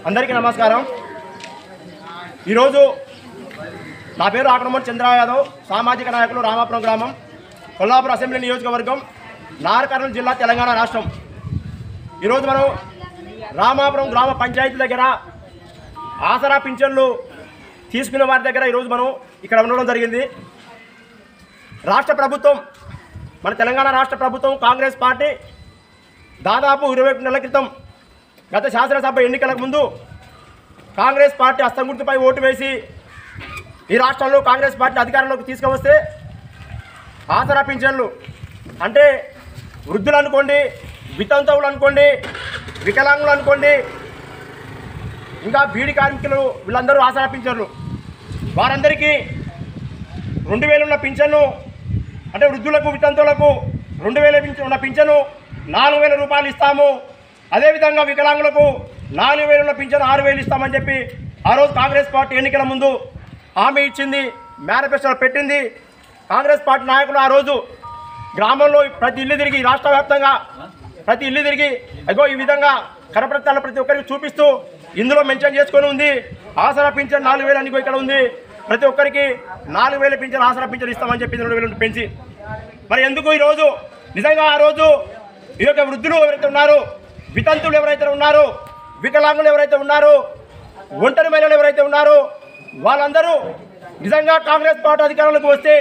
అందరికీ నమస్కారం। ఈరోజు నా పేరు ఆకనమూరి చంద్ర యాదవ్, సామాజిక నాయకులు, రామాపురం గ్రామం, కొల్లాపూర్ అసెంబ్లీ నియోజకవర్గం, నాగర్ కర్నూలు జిల్లా, తెలంగాణ రాష్ట్రం। ఈరోజు మనం రామాపురం గ్రామ పంచాయతీ దగ్గర ఆసరా పింఛన్లు తీసుకునే వారి దగ్గర ఈరోజు మనం ఇక్కడ ఉండడం జరిగింది। రాష్ట్ర ప్రభుత్వం, మన తెలంగాణ రాష్ట్ర ప్రభుత్వం, కాంగ్రెస్ పార్టీ దాదాపు 21 నెలల క్రితం గత శాసనసభ ఎన్నికలకు ముందు కాంగ్రెస్ పార్టీ హస్తం గుర్తుపై ఓటు వేసి ఈ రాష్ట్రంలో కాంగ్రెస్ పార్టీ అధికారంలోకి తీసుకువస్తే ఆసరా పింఛన్లు అంటే వృద్ధులు అనుకోండి, వితంతువులు అనుకోండి, వికలాంగులు అనుకోండి, ఇంకా బీడీ కార్మికులు, వీళ్ళందరూ ఆసరా పింఛన్లు, వారందరికీ 2000 ఉన్న పింఛన్ను అంటే వృద్ధులకు, వితంతువులకు 2000 ఉన్న పింఛను 4000 రూపాయలు ఇస్తాము। అదేవిధంగా వికలాంగులకు 4000 ఉన్న పింఛను 6000 ఇస్తామని చెప్పి ఆ రోజు కాంగ్రెస్ పార్టీ ఎన్నికల ముందు హామీ ఇచ్చింది, మేనిఫెస్టోలో పెట్టింది। కాంగ్రెస్ పార్టీ నాయకులు ఆ రోజు గ్రామంలో ప్రతి ఇల్లు తిరిగి, రాష్ట్ర వ్యాప్తంగా ప్రతి ఇల్లు తిరిగి అగో ఈ విధంగా కరపత్రాలు ప్రతి ఒక్కరికి చూపిస్తూ ఇందులో మెన్షన్ చేసుకొని ఉంది, ఆసరా పింఛన్ 4000 అని ఇక్కడ ఉంది, ప్రతి ఒక్కరికి 4000 పింఛన్ ఆసరా పింఛన్ ఇస్తామని చెప్పి 2000 పెంచి, మరి ఎందుకు ఈరోజు నిజంగా ఆ రోజు ఈ యొక్క వృద్ధులు ఎవరైతే ఉన్నారో, వితంతువులు ఎవరైతే ఉన్నారో, వికలాంగులు ఎవరైతే ఉన్నారో, ఒంటరి మహిళలు ఎవరైతే ఉన్నారో, వాళ్ళందరూ నిజంగా కాంగ్రెస్ పార్టీ అధికారంలోకి వస్తే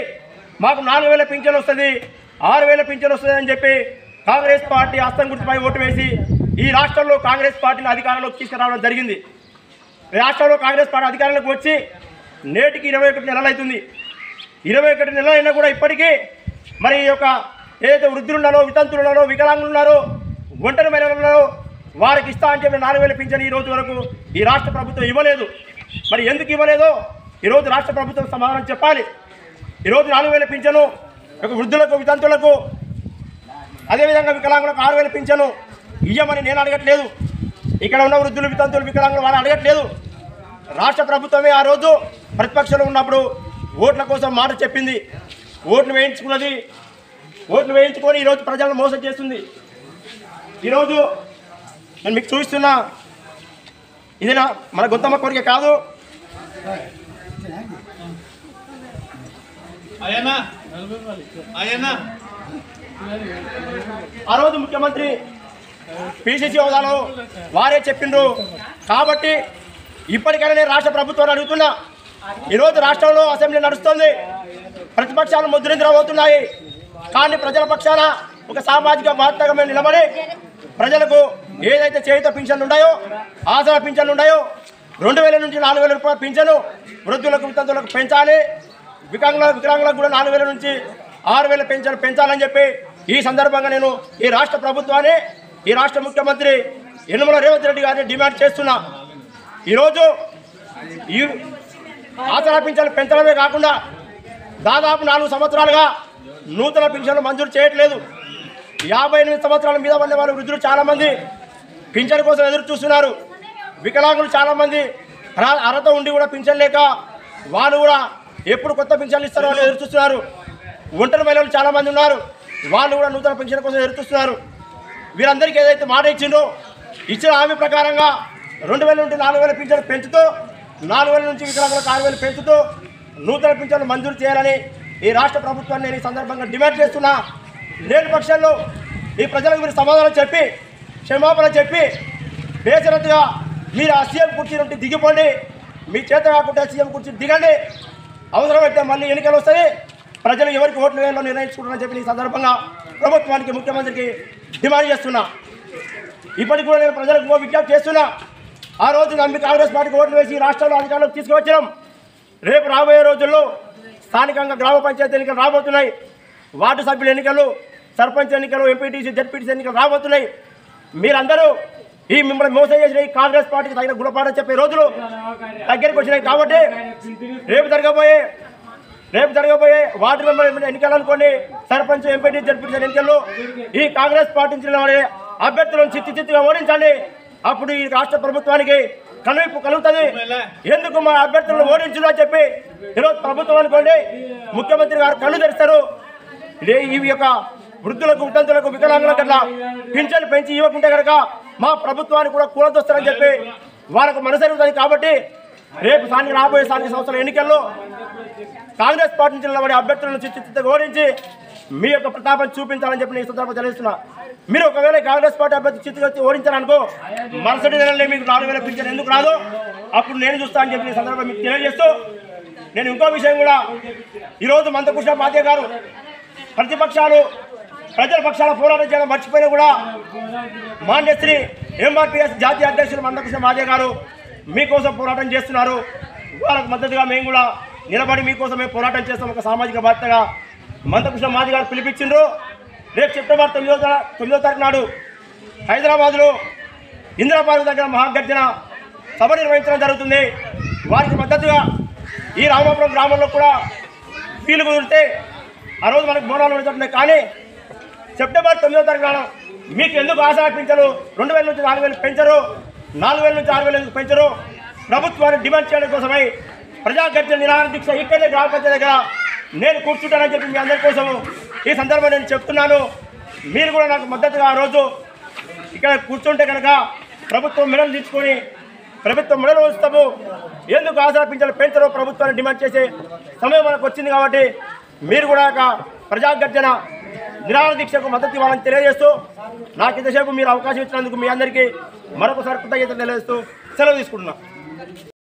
మాకు 4000 పింఛన్ వస్తుంది, 6000 పింఛన్ వస్తుంది అని చెప్పి కాంగ్రెస్ పార్టీ హస్తం గుర్తుపై ఓటు వేసి ఈ రాష్ట్రంలో కాంగ్రెస్ పార్టీని అధికారంలోకి తీసుకురావడం జరిగింది। రాష్ట్రంలో కాంగ్రెస్ పార్టీ అధికారంలోకి వచ్చి నేటికి 21 నెలలు అవుతుంది। 21 నెలలు అయినా కూడా ఇప్పటికీ మరి ఈ యొక్క ఏదైతే వృద్ధులు ఉన్నారో, వితంతులు ఉన్నారో, వికలాంగులు ఉన్నారో, ఒంటరి మహిళలు ఉన్నారో వారికి ఇస్తా అని చెప్పి 4000 పింఛన్ ఈ రోజు వరకు ఈ రాష్ట్ర ప్రభుత్వం ఇవ్వలేదు। మరి ఎందుకు ఇవ్వలేదో ఈరోజు రాష్ట్ర ప్రభుత్వం సమాధానం చెప్పాలి। ఈరోజు 4000 పింఛను ఒక వృద్ధులకు, వితంతులకు, అదేవిధంగా వికలాంగులకు 6000 పింఛను ఇవ్వమని నేను అడగట్లేదు, ఇక్కడ ఉన్న వృద్ధులు, వితంతులు, వికలాంగులు వాళ్ళు అడగట్లేదు। రాష్ట్ర ప్రభుత్వమే ఆ రోజు ప్రతిపక్షంలో ఉన్నప్పుడు ఓట్ల కోసం మాట చెప్పింది, ఓట్లు వేయించుకున్నది, ఓట్లు వేయించుకొని ఈరోజు ప్రజలను మోసం చేస్తుంది। ఈరోజు నేను మీకు చూపిస్తున్నా, ఇది మన గొంతమ్మ కోరిక కాదు, ఆ రోజు ముఖ్యమంత్రి పిసిసి హోదాలో వారే చెప్పిండ్రు కాబట్టి ఇప్పటికైనా నేను రాష్ట్ర ప్రభుత్వాన్ని అడుగుతున్నా। ఈరోజు రాష్ట్రంలో అసెంబ్లీ నడుస్తుంది, ప్రతిపక్షాలు ముద్రించబోతున్నాయి, కానీ ప్రజల పక్షాన ఒక సామాజిక బాధ్యతగా మేము నిలబడి ప్రజలకు ఏదైతే చేయుత పింఛన్లు ఉన్నాయో, ఆసరా పింఛన్లు ఉన్నాయో 2000 నుంచి 4000 రూపాయల పింఛను వృద్ధులకు, వితంతులకు పెంచాలి, వికలాంగులకు కూడా 4000 నుంచి 6000 పింఛను పెంచాలని చెప్పి ఈ సందర్భంగా నేను ఈ రాష్ట్ర ప్రభుత్వాన్ని, ఈ రాష్ట్ర ముఖ్యమంత్రి యనమల రేవంత్ రెడ్డి గారిని డిమాండ్ చేస్తున్నా। ఈరోజు ఈ ఆసరా పింఛన్లు పెంచడమే కాకుండా దాదాపు 4 సంవత్సరాలుగా నూతన పింఛన్లు మంజూరు చేయట్లేదు। 58 సంవత్సరాల మీద ఉన్న వాళ్ళు వృద్ధులు చాలామంది పింఛన్ కోసం ఎదురు చూస్తున్నారు, వికలాంగులు చాలామంది అర్హత ఉండి కూడా పింఛన్ లేక వాళ్ళు కూడా ఎప్పుడు కొత్త పింఛన్లు ఇస్తారో అని ఎదురు చూస్తున్నారు, ఒంటరి మహిళలు చాలామంది ఉన్నారు, వాళ్ళు కూడా నూతన పింఛన్ కోసం ఎదురు చూస్తున్నారు। వీరందరికీ ఏదైతే మాట ఇచ్చిందో, ఇచ్చిన హామీ ప్రకారంగా 2000 నుండి 4000 పింఛన్లు పెంచుతూ, 4000 నుంచి వికలాంగులకు 6000 పెంచుతూ నూతన పింఛన్లు మంజూరు చేయాలని ఈ రాష్ట్ర ప్రభుత్వాన్ని నేను ఈ సందర్భంగా డిమాండ్ చేస్తున్నా। లేని పక్షంలో ఈ ప్రజలకు మీరు సమాధానం చెప్పి, క్షమాపణ చెప్పి బేసరతుగా మీరు ఆ సీఎం కుర్చీ నుండి దిగిపోండి, మీ చేత కాకుండా సీఎం కుర్చీ దిగండి, అవసరమైతే మళ్ళీ ఎన్నికలు వస్తాయి, ప్రజలు ఎవరికి ఓట్లు వేయాలో నిర్ణయించుకుంటారని చెప్పి ఈ సందర్భంగా ప్రభుత్వానికి, ముఖ్యమంత్రికి డిమాండ్ చేస్తున్నా। ఇప్పటికి కూడా నేను ప్రజలకు విజ్ఞప్తి చేస్తున్నా, ఆ రోజు నమ్మి కాంగ్రెస్ పార్టీకి ఓట్లు వేసి రాష్ట్రంలో అధికారంలోకి తీసుకువచ్చినాం, రేపు రాబోయే రోజుల్లో స్థానికంగా గ్రామ పంచాయతీ ఎన్నికలు రాబోతున్నాయి, వార్డు సభ్యుల ఎన్నికలు, సర్పంచ్ ఎన్నికలు, ఎంపీటీసీ, జెడ్పీటీసీ ఎన్నికలు రాబోతున్నాయి। మీరందరూ ఈ మిమ్మల్ని మోసం చేసిన ఈ కాంగ్రెస్ పార్టీకి తగిన గుణపాఠం చెప్పే రోజులు దగ్గరికి వచ్చినాయి కాబట్టి రేపు జరగబోయే వార్డు మెంబర్ ఎన్నికలు అనుకోండి, సర్పంచ్, ఎంపీటీసీ, జెడ్పీటీసీ ఎన్నికల్లో ఈ కాంగ్రెస్ పార్టీ నుంచి అభ్యర్థులను చిత్తుగా ఓడించండి, అప్పుడు ఈ రాష్ట్ర ప్రభుత్వానికి కనువిప్పు కలుగుతుంది। ఎందుకు మా అభ్యర్థులను ఓడించు అని చెప్పి ఈరోజు ప్రభుత్వం అనుకోండి, ముఖ్యమంత్రి గారు కళ్ళు తెరుస్తారు, ఈ యొక్క వృద్ధులకు వితంతులకు వికలాంగులకు అట్లా పింఛన్లు పెంచి ఇవ్వకుంటే కనుక మా ప్రభుత్వానికి కూడా కూలదొస్తారని చెప్పి వాళ్ళకు మనసరుగుతుంది. కాబట్టి రేపు రాబోయే స్థానిక సంస్థల ఎన్నికల్లో కాంగ్రెస్ పార్టీ నుంచి నిలబడే అభ్యర్థులను చిత్తగా ఓడించి మీ యొక్క ప్రతాపం చూపించాలని చెప్పి నేను ఈ సందర్భంగా తెలుస్తున్నా. మీరు ఒకవేళ కాంగ్రెస్ పార్టీ అభ్యర్థి చిత్తగా ఓడించారనుకో మరుసటి నెలలో మీకు 4,000 పింఛన్ ఎందుకు రాదో అప్పుడు నేను చూస్తా అని చెప్పి ఈ సందర్భంగా మీకు తెలియజేస్తూ నేను ఇంకో విషయం కూడా ఈరోజు మందకృష్ణ మాదిగ గారు ప్రతిపక్షాలు ప్రజల పక్షాల పోరాటం చేయడం మర్చిపోయినా కూడా మాన్యశ్రీ ఎంఆర్పీఎస్ జాతీయ అధ్యక్షులు మందకృష్ణ మాదిగ గారు మీకోసం పోరాటం చేస్తున్నారు. వాళ్ళకు మద్దతుగా మేము కూడా నిలబడి మీకోసమే పోరాటం చేస్తాం. ఒక సామాజిక బాధ్యతగా మందకృష్ణ మాదిగ గారు పిలిపించిండ్రు. రేపు సెప్టెంబర్ 9వ తారీఖు నాడు హైదరాబాద్లో ఇందిరాపార్క్ దగ్గర మహాగర్జన సభ నిర్వహించడం జరుగుతుంది. వారికి మద్దతుగా ఈ రామాపురం గ్రామంలో కూడా వీలు కుదిరితే ఆ రోజు మనకు బోనాలు జరుగుతున్నాయి. కానీ సెప్టెంబర్ 9వ తారీఖు నాడు మీకు ఎందుకు ఆశ పెంచరు? 2,000 నుంచి 4,000 పెంచరు, 4,000 నుంచి 6,000 ఎందుకు పెంచరు? ప్రభుత్వాన్ని డిమాండ్ చేయడం కోసమై ప్రజాగర్జన నిరాహార దీక్ష ఇక్కడే గ్రామ పంచాయతీ దగ్గర నేను కూర్చుంటానని చెప్పి మీ అందరి కోసం ఈ సందర్భంగా నేను చెప్తున్నాను. మీరు కూడా నాకు మద్దతుగా ఆ రోజు ఇక్కడ కూర్చుంటే కనుక ప్రభుత్వం మెడలు తీసుకొని ప్రభుత్వం మెడలు వస్తాము. ఎందుకు ఆశపించాలి పెంచరు ప్రభుత్వాన్ని డిమాండ్ చేసే సమయం మనకు వచ్చింది. కాబట్టి మీరు కూడా ప్రజాగర్జన నిరాహార దీక్షకు మద్దతు ఇవ్వాలని తెలియజేస్తూ నాకు ఇంతసేపు మీరు అవకాశం ఇచ్చినందుకు మీ అందరికీ మరొకసారి కృతజ్ఞతలు తెలియజేస్తూ సెలవు తీసుకుంటున్నాను.